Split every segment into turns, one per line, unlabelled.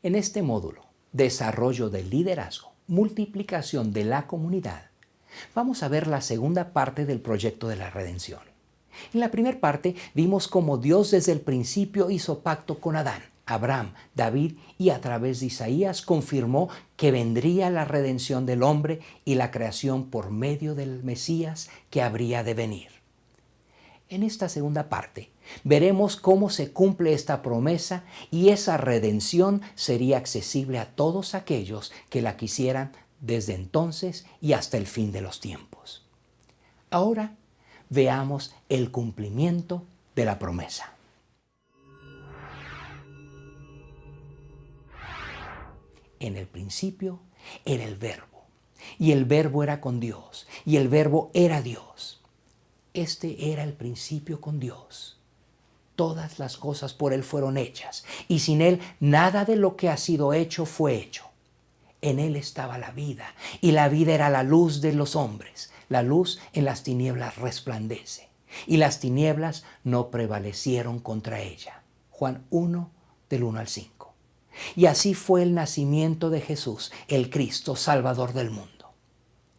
En este módulo, desarrollo del liderazgo, multiplicación de la comunidad, vamos a ver la segunda parte del proyecto de la redención. En la primera parte vimos cómo Dios desde el principio hizo pacto con Adán, Abraham, David y a través de Isaías confirmó que vendría la redención del hombre y la creación por medio del Mesías que habría de venir. En esta segunda parte veremos cómo se cumple esta promesa y esa redención sería accesible a todos aquellos que la quisieran desde entonces y hasta el fin de los tiempos. Ahora veamos el cumplimiento de la promesa. En el principio era el Verbo, y el Verbo era con Dios, y el Verbo era Dios. Este era el principio con Dios. Todas las cosas por Él fueron hechas, y sin Él nada de lo que ha sido hecho fue hecho. En Él estaba la vida, y la vida era la luz de los hombres. La luz en las tinieblas resplandece, y las tinieblas no prevalecieron contra ella. Juan 1, del 1 al 5. Y así fue el nacimiento de Jesús, el Cristo, Salvador del mundo.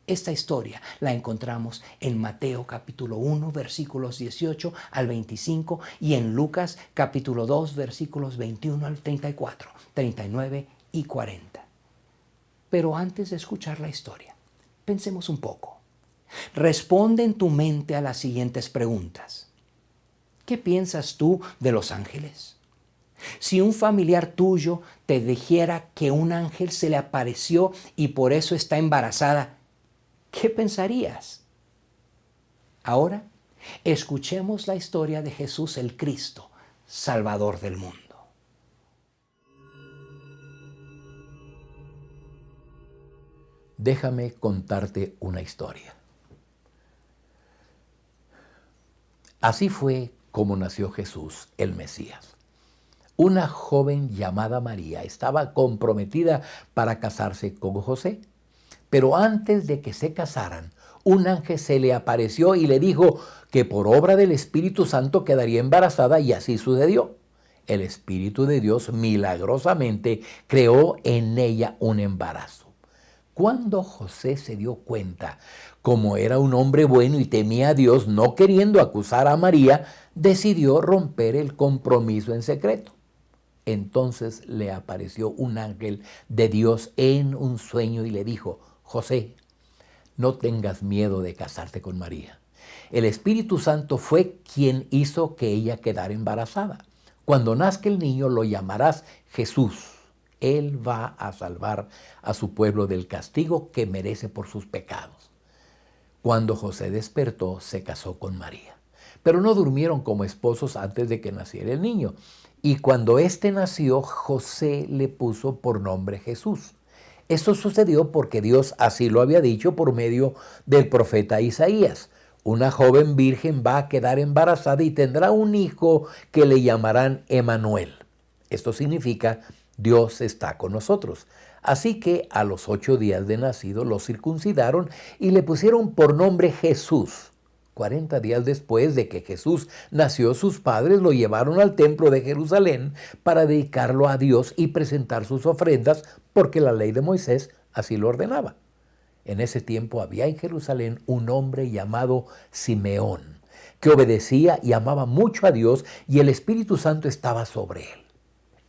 Esta historia la encontramos en Mateo capítulo 1, versículos 18 al 25 y en Lucas capítulo 2, versículos 21 al 34, 39 y 40. Pero antes de escuchar la historia, pensemos un poco. Responde en tu mente a las siguientes preguntas. ¿Qué piensas tú de los ángeles? Si un familiar tuyo te dijera que un ángel se le apareció y por eso está embarazada, ¿qué pensarías? Ahora, escuchemos la historia de Jesús el Cristo, Salvador del mundo.
Déjame contarte una historia. Así fue como nació Jesús, el Mesías. Una joven llamada María estaba comprometida para casarse con José. Pero antes de que se casaran, un ángel se le apareció y le dijo que por obra del Espíritu Santo quedaría embarazada y así sucedió. El Espíritu de Dios milagrosamente creó en ella un embarazo. Cuando José se dio cuenta, como era un hombre bueno y temía a Dios, no queriendo acusar a María, decidió romper el compromiso en secreto. Entonces le apareció un ángel de Dios en un sueño y le dijo: José, no tengas miedo de casarte con María. El Espíritu Santo fue quien hizo que ella quedara embarazada. Cuando nazca el niño lo llamarás Jesús. Él va a salvar a su pueblo del castigo que merece por sus pecados. Cuando José despertó, se casó con María. Pero no durmieron como esposos antes de que naciera el niño. Y cuando éste nació, José le puso por nombre Jesús. Esto sucedió porque Dios así lo había dicho por medio del profeta Isaías. Una joven virgen va a quedar embarazada y tendrá un hijo que le llamarán Emanuel. Esto significa Dios está con nosotros. Así que a los 8 días de nacido lo circuncidaron y le pusieron por nombre Jesús. 40 días después de que Jesús nació, sus padres lo llevaron al templo de Jerusalén para dedicarlo a Dios y presentar sus ofrendas, porque la ley de Moisés así lo ordenaba. En ese tiempo había en Jerusalén un hombre llamado Simeón, que obedecía y amaba mucho a Dios y el Espíritu Santo estaba sobre él.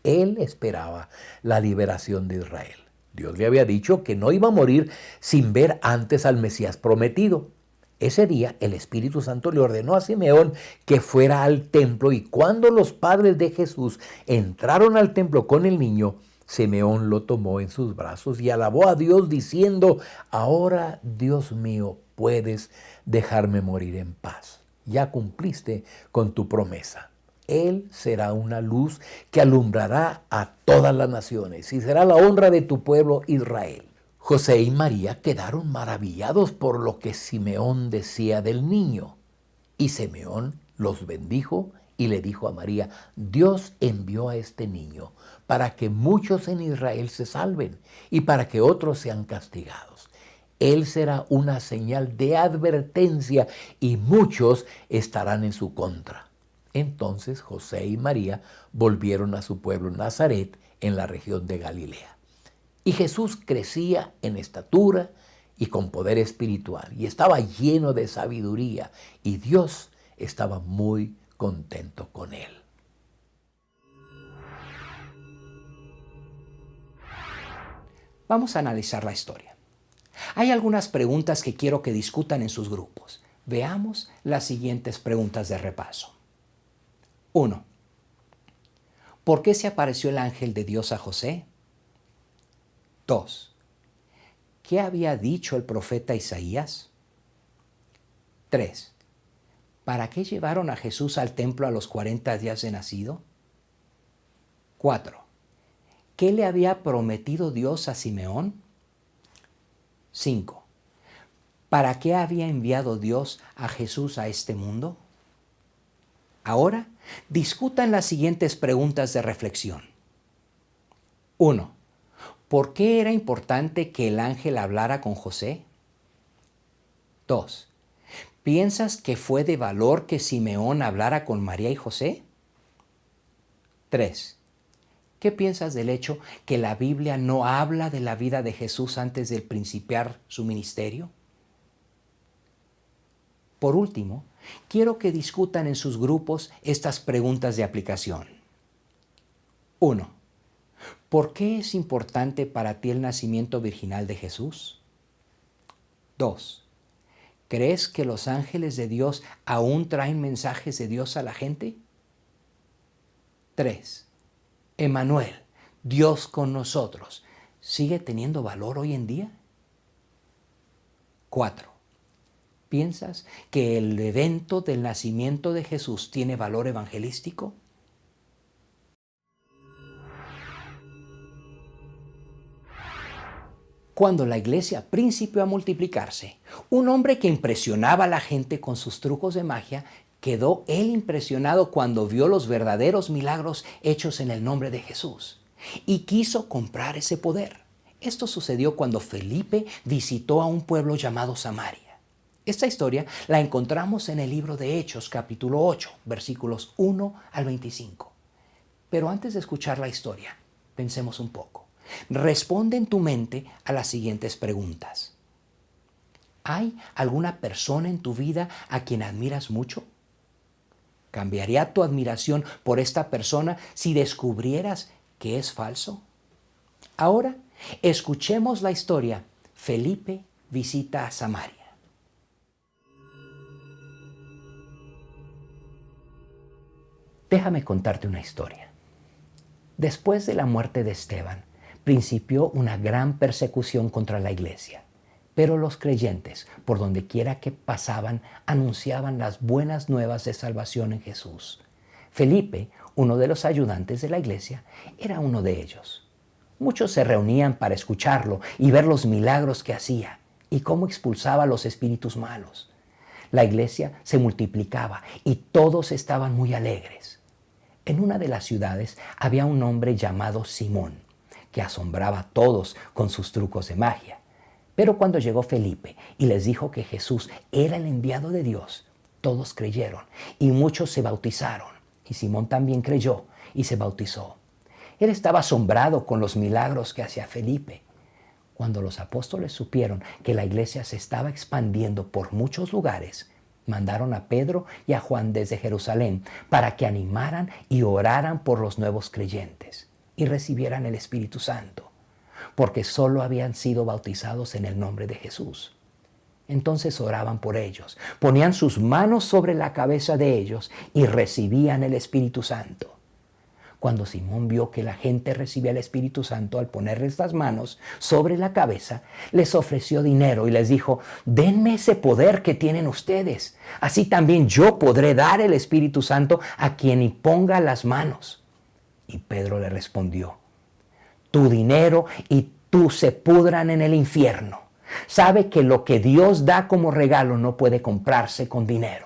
Él esperaba la liberación de Israel. Dios le había dicho que no iba a morir sin ver antes al Mesías prometido. Ese día el Espíritu Santo le ordenó a Simeón que fuera al templo y cuando los padres de Jesús entraron al templo con el niño, Simeón lo tomó en sus brazos y alabó a Dios diciendo: ahora, Dios mío, puedes dejarme morir en paz. Ya cumpliste con tu promesa. Él será una luz que alumbrará a todas las naciones y será la honra de tu pueblo Israel. José y María quedaron maravillados por lo que Simeón decía del niño. Y Simeón los bendijo y le dijo a María: Dios envió a este niño para que muchos en Israel se salven y para que otros sean castigados. Él será una señal de advertencia y muchos estarán en su contra. Entonces José y María volvieron a su pueblo Nazaret en la región de Galilea. Y Jesús crecía en estatura y con poder espiritual, y estaba lleno de sabiduría, y Dios estaba muy contento con él.
Vamos a analizar la historia. Hay algunas preguntas que quiero que discutan en sus grupos. Veamos las siguientes preguntas de repaso. 1. ¿Por qué se apareció el ángel de Dios a José? 2. ¿Qué había dicho el profeta Isaías? 3. ¿Para qué llevaron a Jesús al templo a los 40 días de nacido? 4. ¿Qué le había prometido Dios a Simeón? 5. ¿Para qué había enviado Dios a Jesús a este mundo? Ahora, discutan las siguientes preguntas de reflexión. 1. ¿Por qué era importante que el ángel hablara con José? 2. ¿Piensas que fue de valor que Simeón hablara con María y José? 3. ¿Qué piensas del hecho que la Biblia no habla de la vida de Jesús antes de principiar su ministerio? Por último, quiero que discutan en sus grupos estas preguntas de aplicación. 1. ¿Por qué es importante para ti el nacimiento virginal de Jesús? 2. ¿Crees que los ángeles de Dios aún traen mensajes de Dios a la gente? 3. Emmanuel, Dios con nosotros, ¿sigue teniendo valor hoy en día? 4. ¿Piensas que el evento del nacimiento de Jesús tiene valor evangelístico? Cuando la iglesia principió a multiplicarse, un hombre que impresionaba a la gente con sus trucos de magia quedó él impresionado cuando vio los verdaderos milagros hechos en el nombre de Jesús y quiso comprar ese poder. Esto sucedió cuando Felipe visitó a un pueblo llamado Samaria. Esta historia la encontramos en el libro de Hechos, capítulo 8, versículos 1 al 25. Pero antes de escuchar la historia, pensemos un poco. Responde en tu mente a las siguientes preguntas. ¿Hay alguna persona en tu vida a quien admiras mucho? ¿Cambiaría tu admiración por esta persona si descubrieras que es falso? Ahora, escuchemos la historia. Felipe visita a Samaria. Déjame contarte una historia. Después de la muerte de Esteban, principió una gran persecución contra la iglesia. Pero los creyentes, por donde quiera que pasaban, anunciaban las buenas nuevas de salvación en Jesús. Felipe, uno de los ayudantes de la iglesia, era uno de ellos. Muchos se reunían para escucharlo y ver los milagros que hacía y cómo expulsaba a los espíritus malos. La iglesia se multiplicaba y todos estaban muy alegres. En una de las ciudades había un hombre llamado Simón, que asombraba a todos con sus trucos de magia. Pero cuando llegó Felipe y les dijo que Jesús era el enviado de Dios, todos creyeron y muchos se bautizaron. Y Simón también creyó y se bautizó. Él estaba asombrado con los milagros que hacía Felipe. Cuando los apóstoles supieron que la iglesia se estaba expandiendo por muchos lugares, mandaron a Pedro y a Juan desde Jerusalén para que animaran y oraran por los nuevos creyentes y recibieran el Espíritu Santo, porque solo habían sido bautizados en el nombre de Jesús. Entonces oraban por ellos, ponían sus manos sobre la cabeza de ellos y recibían el Espíritu Santo. Cuando Simón vio que la gente recibía el Espíritu Santo al ponerles las manos sobre la cabeza, les ofreció dinero y les dijo: denme ese poder que tienen ustedes. Así también yo podré dar el Espíritu Santo a quien imponga las manos. Y Pedro le respondió: tu dinero y tú se pudran en el infierno. Sabe que lo que Dios da como regalo no puede comprarse con dinero.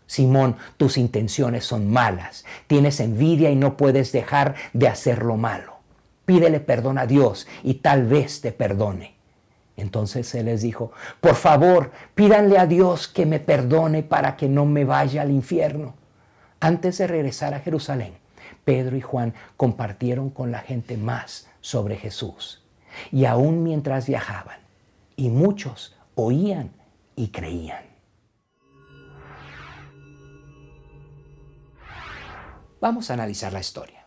Simón, tus intenciones son malas. Tienes envidia y no puedes dejar de hacer lo malo. Pídele perdón a Dios y tal vez te perdone. Entonces él les dijo: por favor, pídanle a Dios que me perdone para que no me vaya al infierno. Antes de regresar a Jerusalén, Pedro y Juan compartieron con la gente más sobre Jesús. Y aún mientras viajaban, y muchos oían y creían. Vamos a analizar la historia.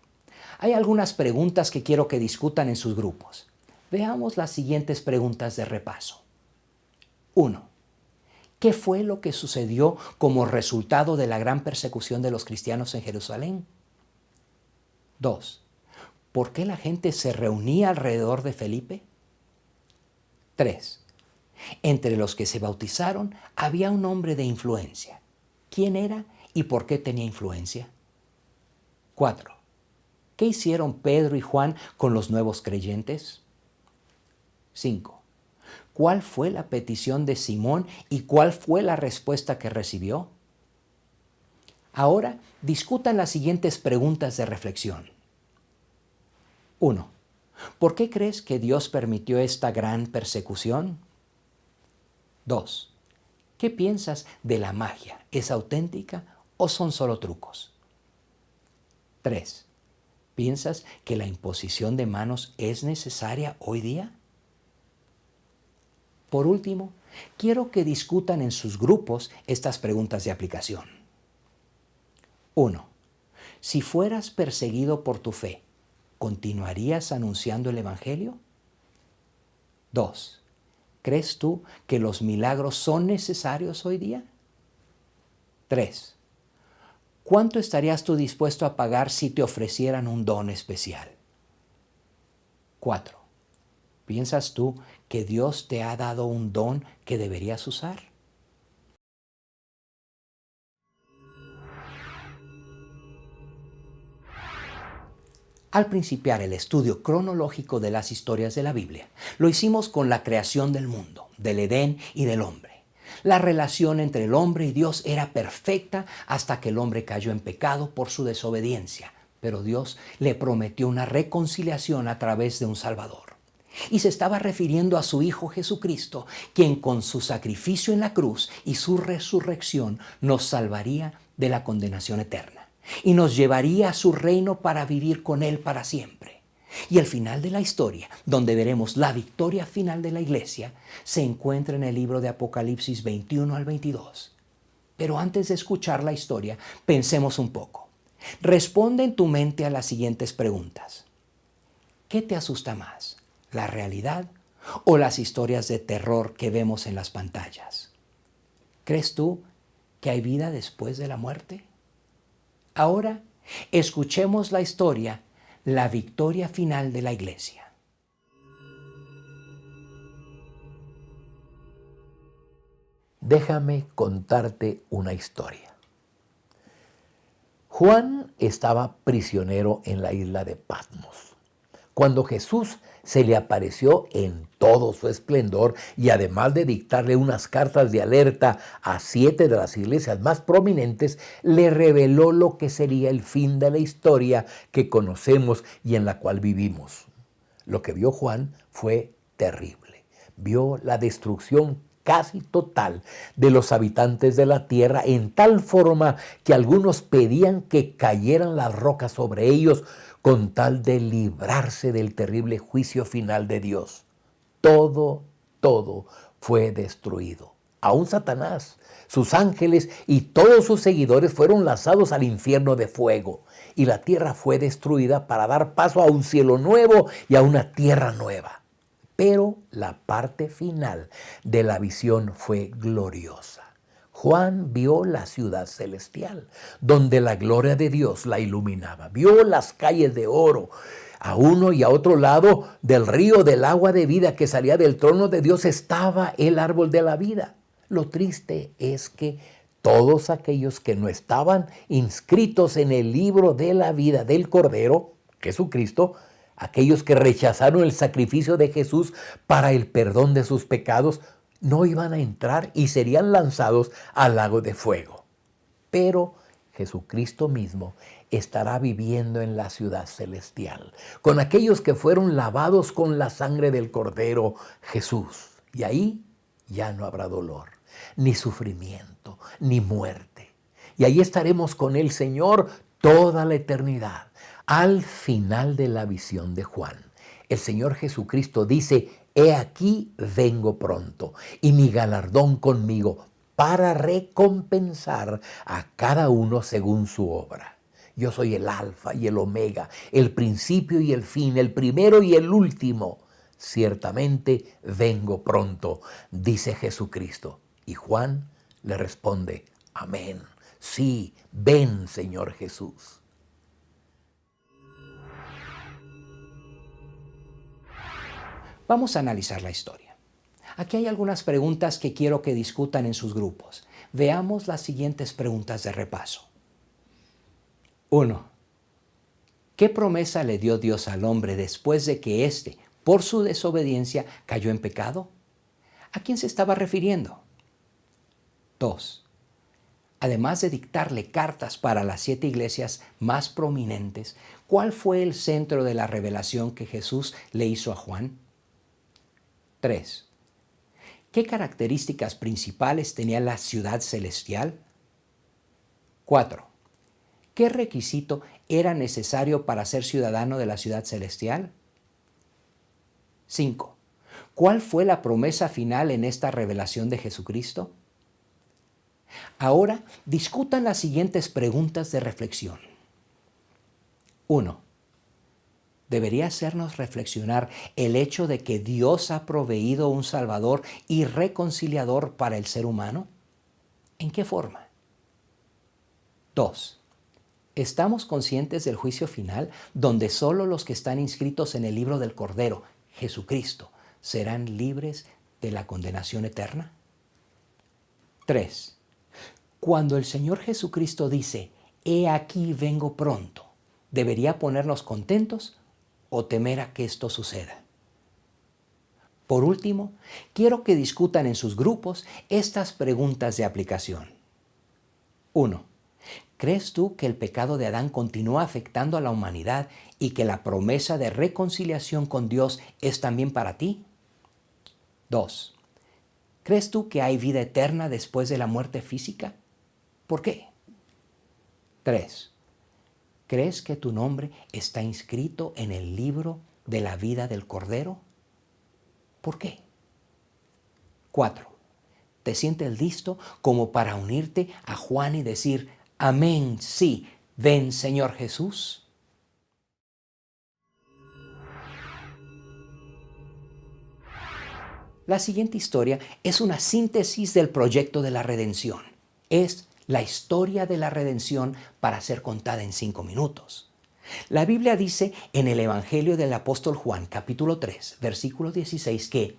Hay algunas preguntas que quiero que discutan en sus grupos. Veamos las siguientes preguntas de repaso. 1. ¿Qué fue lo que sucedió como resultado de la gran persecución de los cristianos en Jerusalén? 2. ¿Por qué la gente se reunía alrededor de Felipe? 3. Entre los que se bautizaron había un hombre de influencia. ¿Quién era y por qué tenía influencia? 4. ¿Qué hicieron Pedro y Juan con los nuevos creyentes? 5. ¿Cuál fue la petición de Simón y cuál fue la respuesta que recibió? Ahora discutan las siguientes preguntas de reflexión. 1. ¿Por qué crees que Dios permitió esta gran persecución? 2. ¿Qué piensas de la magia? ¿Es auténtica o son solo trucos? 3. ¿Piensas que la imposición de manos es necesaria hoy día? Por último, quiero que discutan en sus grupos estas preguntas de aplicación. 1. Si fueras perseguido por tu fe, ¿continuarías anunciando el Evangelio? 2. ¿Crees tú que los milagros son necesarios hoy día? 3. ¿Cuánto estarías tú dispuesto a pagar si te ofrecieran un don especial? 4. ¿Piensas tú que Dios te ha dado un don que deberías usar? Al principiar el estudio cronológico de las historias de la Biblia, lo hicimos con la creación del mundo, del Edén y del hombre. La relación entre el hombre y Dios era perfecta hasta que el hombre cayó en pecado por su desobediencia, pero Dios le prometió una reconciliación a través de un Salvador. Y se estaba refiriendo a su Hijo Jesucristo, quien con su sacrificio en la cruz y su resurrección nos salvaría de la condenación eterna y nos llevaría a su reino para vivir con Él para siempre. Y el final de la historia, donde veremos la victoria final de la iglesia, se encuentra en el libro de Apocalipsis 21 al 22. Pero antes de escuchar la historia, pensemos un poco. Responde en tu mente a las siguientes preguntas. ¿Qué te asusta más? ¿La realidad o las historias de terror que vemos en las pantallas? ¿Crees tú que hay vida después de la muerte? Ahora, escuchemos la historia, la victoria final de la iglesia.
Déjame contarte una historia. Juan estaba prisionero en la isla de Patmos, cuando Jesús se le apareció en todo su esplendor y además de dictarle unas cartas de alerta a 7 de las iglesias más prominentes, le reveló lo que sería el fin de la historia que conocemos y en la cual vivimos. Lo que vio Juan fue terrible. Vio la destrucción casi total de los habitantes de la tierra en tal forma que algunos pedían que cayeran las rocas sobre ellos con tal de librarse del terrible juicio final de Dios. Todo fue destruido. Aún Satanás, sus ángeles y todos sus seguidores fueron lanzados al infierno de fuego. Y la tierra fue destruida para dar paso a un cielo nuevo y a una tierra nueva. Pero la parte final de la visión fue gloriosa. Juan vio la ciudad celestial, donde la gloria de Dios la iluminaba. Vio las calles de oro. A uno y a otro lado del río del agua de vida que salía del trono de Dios estaba el árbol de la vida. Lo triste es que todos aquellos que no estaban inscritos en el libro de la vida del Cordero, Jesucristo, aquellos que rechazaron el sacrificio de Jesús para el perdón de sus pecados, no iban a entrar y serían lanzados al lago de fuego. Pero Jesucristo mismo estará viviendo en la ciudad celestial, con aquellos que fueron lavados con la sangre del Cordero Jesús. Y ahí ya no habrá dolor, ni sufrimiento, ni muerte. Y ahí estaremos con el Señor toda la eternidad. Al final de la visión de Juan, el Señor Jesucristo dice: he aquí vengo pronto, y mi galardón conmigo para recompensar a cada uno según su obra. Yo soy el Alfa y el Omega, el principio y el fin, el primero y el último. Ciertamente vengo pronto, dice Jesucristo. Y Juan le responde: amén. Sí, ven, Señor Jesús.
Vamos a analizar la historia. Aquí hay algunas preguntas que quiero que discutan en sus grupos. Veamos las siguientes preguntas de repaso. 1. ¿Qué promesa le dio Dios al hombre después de que éste, por su desobediencia, cayó en pecado? ¿A quién se estaba refiriendo? 2. Además de dictarle cartas para las 7 iglesias más prominentes, ¿cuál fue el centro de la revelación que Jesús le hizo a Juan? 3. ¿Qué características principales tenía la ciudad celestial? 4. ¿Qué requisito era necesario para ser ciudadano de la ciudad celestial? 5. ¿Cuál fue la promesa final en esta revelación de Jesucristo? Ahora discutan las siguientes preguntas de reflexión. 1. Debería hacernos reflexionar el hecho de que Dios ha proveído un Salvador y reconciliador para el ser humano. ¿En qué forma? 2. ¿Estamos conscientes del juicio final, donde solo los que están inscritos en el libro del Cordero, Jesucristo, serán libres de la condenación eterna? 3. Cuando el Señor Jesucristo dice: he aquí vengo pronto, ¿debería ponernos contentos o temer a que esto suceda? Por último, quiero que discutan en sus grupos estas preguntas de aplicación. 1. ¿Crees tú que el pecado de Adán continúa afectando a la humanidad y que la promesa de reconciliación con Dios es también para ti? 2. ¿Crees tú que hay vida eterna después de la muerte física? ¿Por qué? 3. ¿Crees que tu nombre está inscrito en el libro de la vida del Cordero? ¿Por qué? 4. ¿Te sientes listo como para unirte a Juan y decir: amén, sí, ven, Señor Jesús? La siguiente historia es una síntesis del proyecto de la redención. Es la historia de la redención para ser contada en 5 minutos. La Biblia dice en el Evangelio del apóstol Juan, capítulo 3, versículo 16, que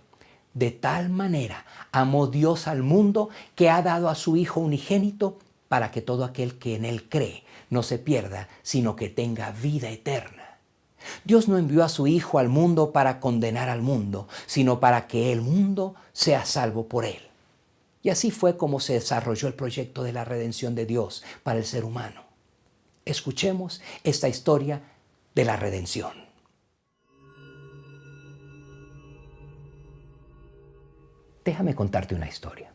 de tal manera amó Dios al mundo que ha dado a su Hijo unigénito para que todo aquel que en Él cree no se pierda, sino que tenga vida eterna. Dios no envió a su Hijo al mundo para condenar al mundo, sino para que el mundo sea salvo por Él. Y así fue como se desarrolló el proyecto de la redención de Dios para el ser humano. Escuchemos esta historia de la redención. Déjame contarte una historia.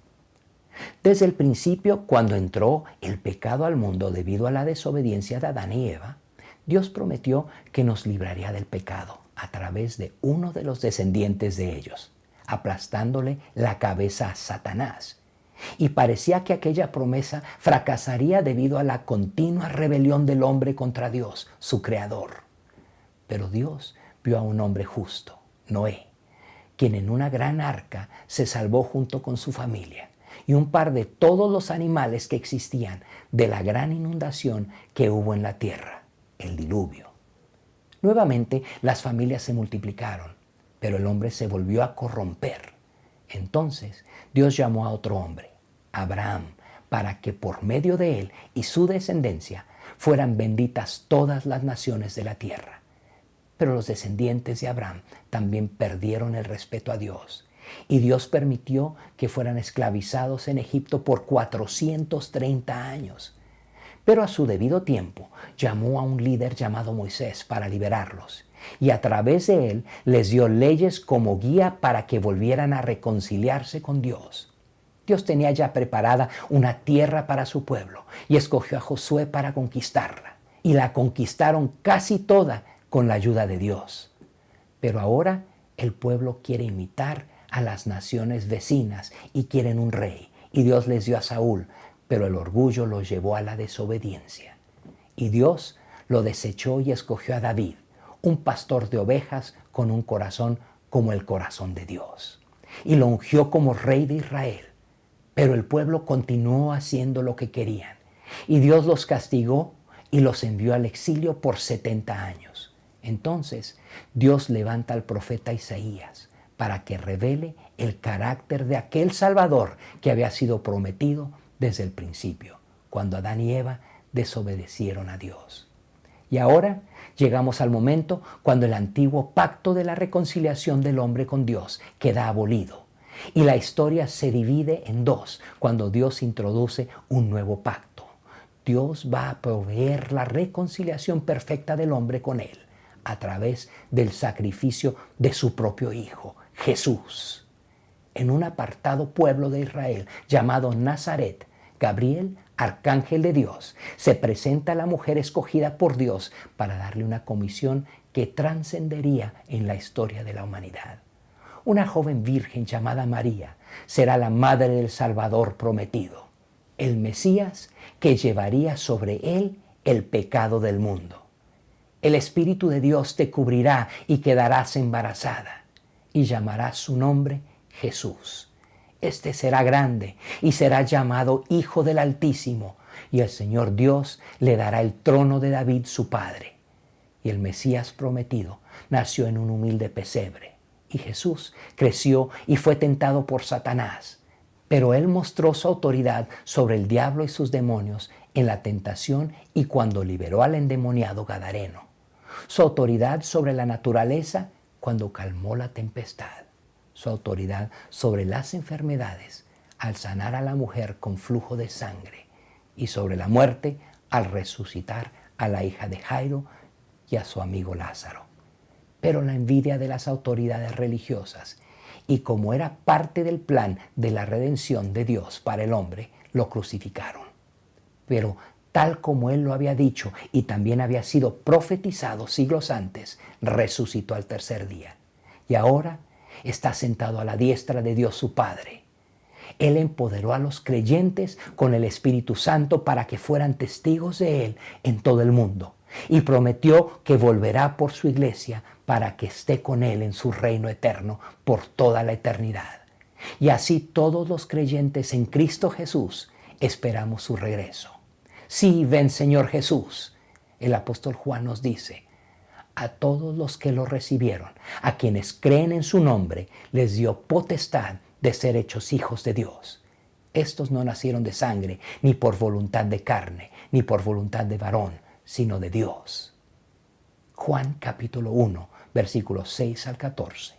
Desde el principio, cuando entró el pecado al mundo debido a la desobediencia de Adán y Eva, Dios prometió que nos libraría del pecado a través de uno de los descendientes de ellos, aplastándole la cabeza a Satanás. Y parecía que aquella promesa fracasaría debido a la continua rebelión del hombre contra Dios, su creador. Pero Dios vio a un hombre justo, Noé, quien en una gran arca se salvó junto con su familia y un par de todos los animales que existían de la gran inundación que hubo en la tierra, el diluvio. Nuevamente las familias se multiplicaron, pero el hombre se volvió a corromper. Entonces Dios llamó a otro hombre, Abraham, para que por medio de él y su descendencia fueran benditas todas las naciones de la tierra. Pero los descendientes de Abraham también perdieron el respeto a Dios, y Dios permitió que fueran esclavizados en Egipto por 430 años. Pero a su debido tiempo llamó a un líder llamado Moisés para liberarlos, y a través de él les dio leyes como guía para que volvieran a reconciliarse con Dios. Dios tenía ya preparada una tierra para su pueblo y escogió a Josué para conquistarla. y la conquistaron casi toda con la ayuda de Dios. Pero ahora el pueblo quiere imitar a las naciones vecinas y quieren un rey. Y Dios les dio a Saúl, pero el orgullo los llevó a la desobediencia. Y Dios lo desechó y escogió a David, un pastor de ovejas con un corazón como el corazón de Dios. Y lo ungió como rey de Israel. Pero el pueblo continuó haciendo lo que querían. Y Dios los castigó y los envió al exilio por 70 años. Entonces Dios levanta al profeta Isaías para que revele el carácter de aquel Salvador que había sido prometido desde el principio, cuando Adán y Eva desobedecieron a Dios. Y ahora llegamos al momento cuando el antiguo pacto de la reconciliación del hombre con Dios queda abolido. Y la historia se divide en dos cuando Dios introduce un nuevo pacto. Dios va a proveer la reconciliación perfecta del hombre con Él a través del sacrificio de su propio Hijo, Jesús. En un apartado pueblo de Israel llamado Nazaret, Gabriel, arcángel de Dios, se presenta a la mujer escogida por Dios para darle una comisión que trascendería en la historia de la humanidad. Una joven virgen llamada María será la madre del Salvador prometido, el Mesías que llevaría sobre él el pecado del mundo. El Espíritu de Dios te cubrirá y quedarás embarazada y llamarás su nombre Jesús. Este será grande y será llamado Hijo del Altísimo, y el Señor Dios le dará el trono de David su padre. Y el Mesías prometido nació en un humilde pesebre, y Jesús creció y fue tentado por Satanás. Pero él mostró su autoridad sobre el diablo y sus demonios en la tentación y cuando liberó al endemoniado Gadareno. Su autoridad sobre la naturaleza cuando calmó la tempestad. Su autoridad sobre las enfermedades al sanar a la mujer con flujo de sangre y sobre la muerte al resucitar a la hija de Jairo y a su amigo Lázaro. Pero la envidia de las autoridades religiosas y como era parte del plan de la redención de Dios para el hombre, lo crucificaron. Pero tal como él lo había dicho y también había sido profetizado siglos antes, resucitó al tercer día. Y ahora está sentado a la diestra de Dios su Padre. Él empoderó a los creyentes con el Espíritu Santo para que fueran testigos de Él en todo el mundo. Y prometió que volverá por su iglesia para que esté con Él en su reino eterno por toda la eternidad. Y así todos los creyentes en Cristo Jesús esperamos su regreso. Sí, ven Señor Jesús. El apóstol Juan nos dice: a todos los que lo recibieron, a quienes creen en su nombre, les dio potestad de ser hechos hijos de Dios. Estos no nacieron de sangre, ni por voluntad de carne, ni por voluntad de varón, sino de Dios. Juan capítulo 1, versículos 6 al 14.